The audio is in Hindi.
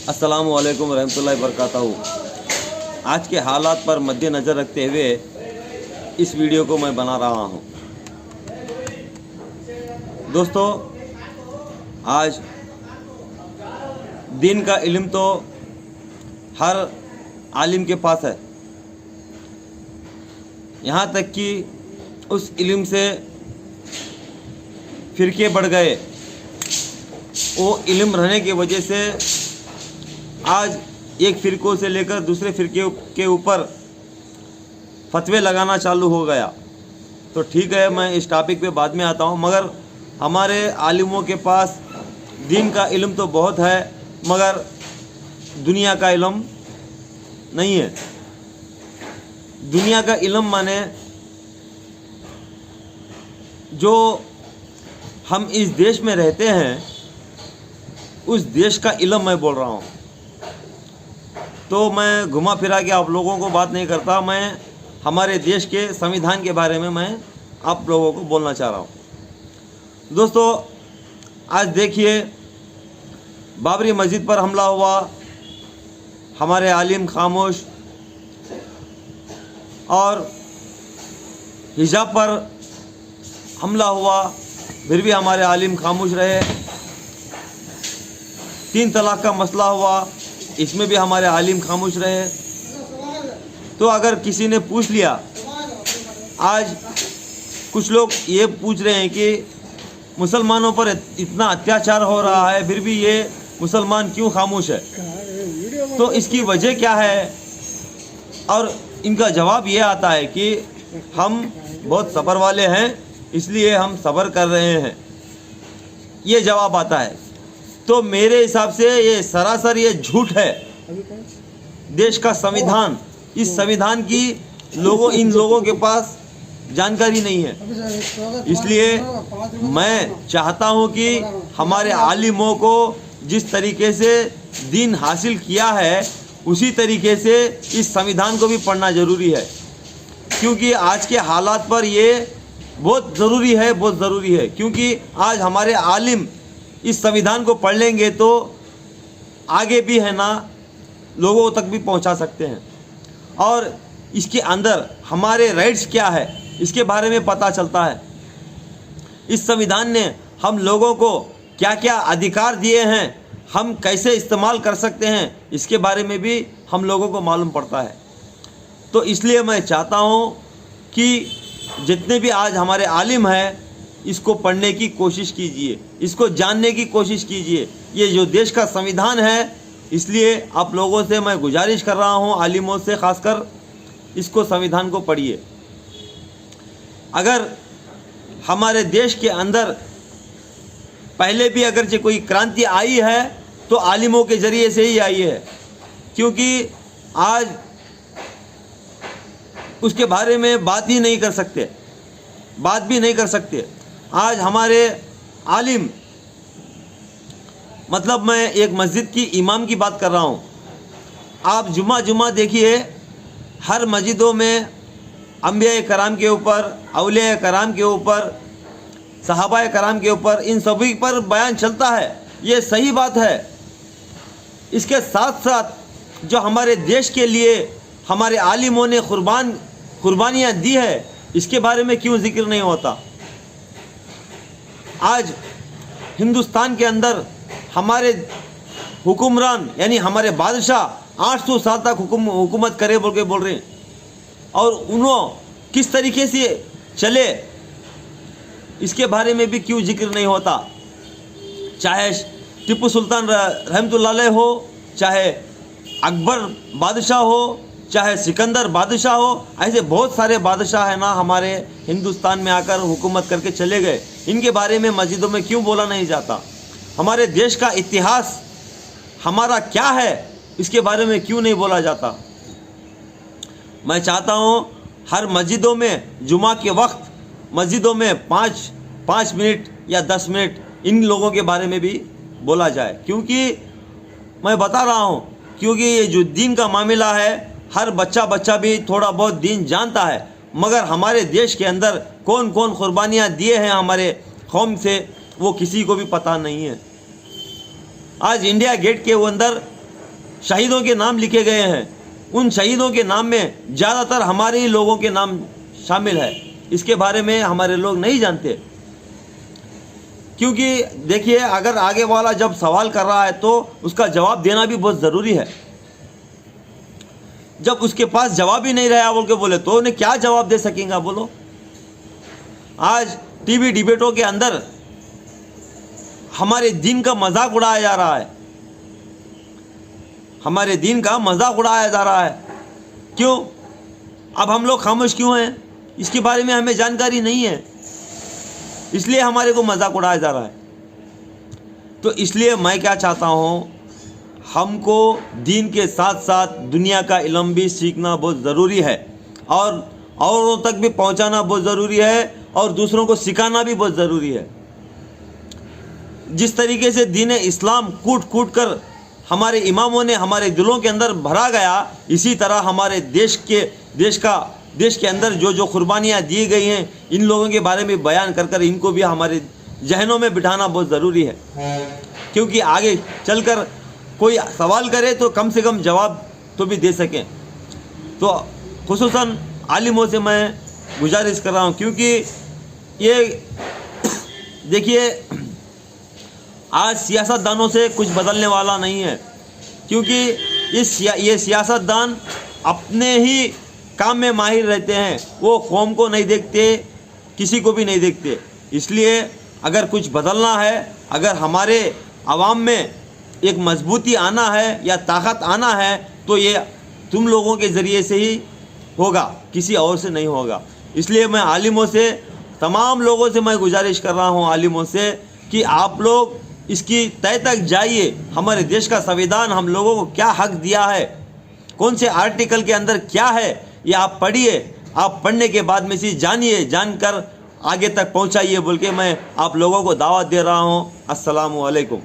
अस्सलामु अलैकुम रहमतुल्लाहि बरकातहू। आज के हालात पर मद्देनज़र रखते हुए इस वीडियो को मैं बना रहा हूँ। दोस्तों, आज दीन का इल्म तो हर आलिम के पास है, यहाँ तक कि उस इल्म से फ़िरके बढ़ गए। वो इल्म रहने की वजह से आज एक फ़िरकों से लेकर दूसरे फ़िरके के ऊपर फतवे लगाना चालू हो गया। तो ठीक है, मैं इस टॉपिक पे बाद में आता हूँ, मगर हमारे आलिमों के पास दीन का इल्म तो बहुत है, मगर दुनिया का इल्म नहीं है। दुनिया का इल्म माने जो हम इस देश में रहते हैं उस देश का इल्म मैं बोल रहा हूँ। तो मैं घुमा फिरा के आप लोगों को बात नहीं करता, मैं हमारे देश के संविधान के बारे में मैं आप लोगों को बोलना चाह रहा हूँ। दोस्तों, आज देखिए, बाबरी मस्जिद पर हमला हुआ, हमारे आलिम खामोश, और हिजाब पर हमला हुआ, फिर भी हमारे आलिम खामोश रहे। 3 तलाक का मसला हुआ, इसमें भी हमारे आलिम खामोश रहे। तो अगर किसी ने पूछ लिया, आज कुछ लोग ये पूछ रहे हैं कि मुसलमानों पर इतना अत्याचार हो रहा है, फिर भी ये मुसलमान क्यों खामोश है, तो इसकी वजह क्या है? और इनका जवाब ये आता है कि हम बहुत सब्र वाले हैं, इसलिए हम सब्र कर रहे हैं। ये जवाब आता है। तो मेरे हिसाब से ये सरासर ये झूठ है। देश का संविधान, इस संविधान की इन लोगों के पास जानकारी नहीं है। इसलिए मैं चाहता हूं कि हमारे आलिमों को जिस तरीके से दीन हासिल किया है उसी तरीके से इस संविधान को भी पढ़ना ज़रूरी है, क्योंकि आज के हालात पर ये बहुत ज़रूरी है, बहुत ज़रूरी है। क्योंकि आज हमारे आलिम इस संविधान को पढ़ लेंगे तो आगे भी है ना लोगों तक भी पहुंचा सकते हैं, और इसके अंदर हमारे राइट्स क्या है इसके बारे में पता चलता है। इस संविधान ने हम लोगों को क्या क्या अधिकार दिए हैं, हम कैसे इस्तेमाल कर सकते हैं, इसके बारे में भी हम लोगों को मालूम पड़ता है। तो इसलिए मैं चाहता हूँ कि जितने भी आज हमारे आलिम हैं इसको पढ़ने की कोशिश कीजिए, इसको जानने की कोशिश कीजिए। ये जो देश का संविधान है, इसलिए आप लोगों से मैं गुजारिश कर रहा हूँ, आलिमों से खासकर, इसको संविधान को पढ़िए। अगर हमारे देश के अंदर पहले भी अगर कोई क्रांति आई है तो आलिमों के ज़रिए से ही आई है, क्योंकि आज उसके बारे में बात ही नहीं कर सकते, बात भी नहीं कर सकते। आज हमारे आलिम, मतलब मैं एक मस्जिद की इमाम की बात कर रहा हूँ। आप जुमा देखिए, हर मस्जिदों में अंबिया कराम के ऊपर, औलिया कराम के ऊपर, सहाबा कराम के ऊपर, इन सभी पर बयान चलता है। ये सही बात है। इसके साथ साथ जो हमारे देश के लिए हमारे आलिमों ने कुर्बानियाँ दी है, इसके बारे में क्यों जिक्र नहीं होता? आज हिंदुस्तान के अंदर हमारे हुक्मरान यानी हमारे बादशाह 800 साल तक हुकूमत करे बोल रहे हैं, और उन्होंने किस तरीके से चले इसके बारे में भी क्यों जिक्र नहीं होता? चाहे टिप्पू सुल्तान रहमतुल्लाह अलैह हो, चाहे अकबर बादशाह हो, चाहे सिकंदर बादशाह हो, ऐसे बहुत सारे बादशाह हैं ना हमारे हिंदुस्तान में आकर हुकूमत करके चले गए। इनके बारे में मस्जिदों में क्यों बोला नहीं जाता? हमारे देश का इतिहास हमारा क्या है इसके बारे में क्यों नहीं बोला जाता? मैं चाहता हूँ हर मस्जिदों में जुमा के वक्त मस्जिदों में 5 मिनट या 10 मिनट इन लोगों के बारे में भी बोला जाए, क्योंकि मैं बता रहा हूँ, क्योंकि ये जो दीन का मामला है, हर बच्चा भी थोड़ा बहुत दीन जानता है, मगर हमारे देश के अंदर कौन कौन कुर्बानियाँ दिए हैं हमारे कौम से, वो किसी को भी पता नहीं है। आज इंडिया गेट के अंदर शहीदों के नाम लिखे गए हैं, उन शहीदों के नाम में ज़्यादातर हमारे ही लोगों के नाम शामिल है। इसके बारे में हमारे लोग नहीं जानते, क्योंकि देखिए अगर आगे वाला जब सवाल कर रहा है तो उसका जवाब देना भी बहुत ज़रूरी है। जब उसके पास जवाब ही नहीं रहा बोल के बोले तो उन्हें क्या जवाब दे सकेंगे बोलो। आज टीवी डिबेटों के अंदर हमारे दीन का मजाक उड़ाया जा रहा है, हमारे दीन का मजाक उड़ाया जा रहा है। क्यों? अब हम लोग खामोश क्यों हैं? इसके बारे में हमें जानकारी नहीं है, इसलिए हमारे को मजाक उड़ाया जा रहा है। तो इसलिए मैं क्या चाहता हूँ, हमको दीन के साथ साथ दुनिया का इल्म भी सीखना बहुत ज़रूरी है, और औरों तक भी पहुँचाना बहुत ज़रूरी है, और दूसरों को सिखाना भी बहुत ज़रूरी है। जिस तरीके से दीन इस्लाम कूट कूट कर हमारे इमामों ने हमारे दिलों के अंदर भरा गया, इसी तरह हमारे देश के अंदर जो जो कुर्बानियाँ दी गई हैं, इन लोगों के बारे में बयान कर कर इनको भी हमारे जहनों में बिठाना बहुत ज़रूरी है। क्योंकि आगे चलकर कोई सवाल करे तो कम से कम जवाब तो भी दे सकें। तो खुसूसन आलिमों से मैं गुजारिश कर रहा हूँ, क्योंकि ये देखिए आज सियासतदानों से कुछ बदलने वाला नहीं है, क्योंकि ये सियासतदान अपने ही काम में माहिर रहते हैं, वो कौम को नहीं देखते, किसी को भी नहीं देखते। इसलिए अगर कुछ बदलना है, अगर हमारे आवाम में एक मजबूती आना है या ताकत आना है, तो ये तुम लोगों के ज़रिए से ही होगा, किसी और से नहीं होगा। इसलिए मैं आलिमों से, तमाम लोगों से मैं गुजारिश कर रहा हूँ, आलिमों से, कि आप लोग इसकी तय तक जाइए। हमारे देश का संविधान हम लोगों को क्या हक दिया है, कौन से आर्टिकल के अंदर क्या है, ये आप पढ़िए। आप पढ़ने के बाद में से जानिए, जानकर आगे तक पहुंचाइए बोल के मैं आप लोगों को दावत दे रहा हूं। अस्सलामु अलैकुम।